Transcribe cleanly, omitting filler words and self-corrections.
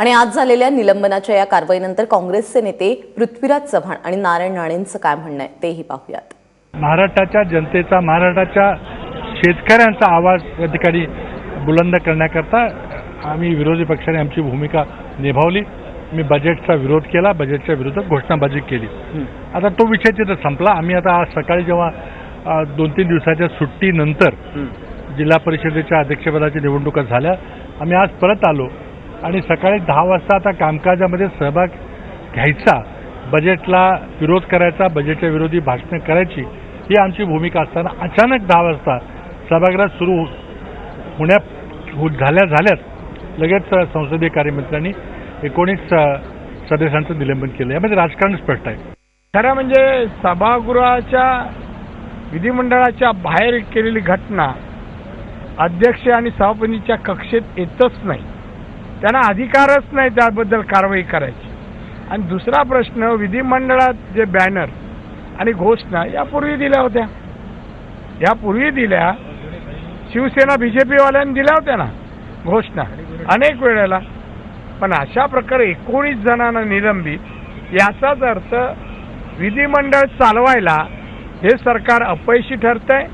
आणि आज झालेल्या निलंबनाच्या या कारवाईनंतर काँग्रेसचे नेते पृथ्वीराज चव्हाण आणि नारायण राणेंचं काय म्हणणं आहे तेही पाहूयात। महाराष्ट्राच्या जनतेचा, महाराष्ट्राच्या शेतकऱ्यांचा आवाज या ठिकाणी बुलंद करण्याकरता आम्ही विरोधी पक्षाने आमची भूमिका निभावली। मी बजेटचा विरोध केला, बजेटच्या विरोधात घोषणाबाजी केली। आता तो विषय तिथे संपला। आम्ही आता आज सकाळी जेव्हा 2-3 दिवसाच्या सुट्टीनंतर जिल्हा परिषदेच्या अध्यक्षपदाची निवडणुका झाल्या, आम्ही आज परत आलो आणि सकाळी 10 वाजता आता कामकाजामध्ये सहभाग घ्यायचा, बजेटला विरोध करायचा, बजेटच्या विरोधी भाषणं करायची ही आमची भूमिका असताना अचानक 10 वाजता सभागृहात सुरू झाल्याच लगेच संसदीय कार्यमंत्र्यांनी 19 सदस्यांचं निलंबन केलं। यामध्ये राजकारण स्पष्ट आहे। खरं म्हणजे सभागृहाच्या विधिमंडळाच्या बाहेर केलेली घटना अध्यक्ष आणि सभापतींच्या कक्षेत येतच नाही, त्यांना अधिकारच नाही त्याबद्दल कारवाई करायची। आणि दुसरा प्रश्न, विधिमंडळात जे बॅनर आणि घोषणा यापूर्वी दिल्या होत्या, यापूर्वी दिल्या, शिवसेना बीजेपीवाल्यांनी दिल्या होत्या ना घोषणा अनेक वेळेला। पण अशा प्रकारे 19 जणांना निलंबित, याचाच अर्थ विधिमंडळ चालवायला हे सरकार अपयशी ठरतंय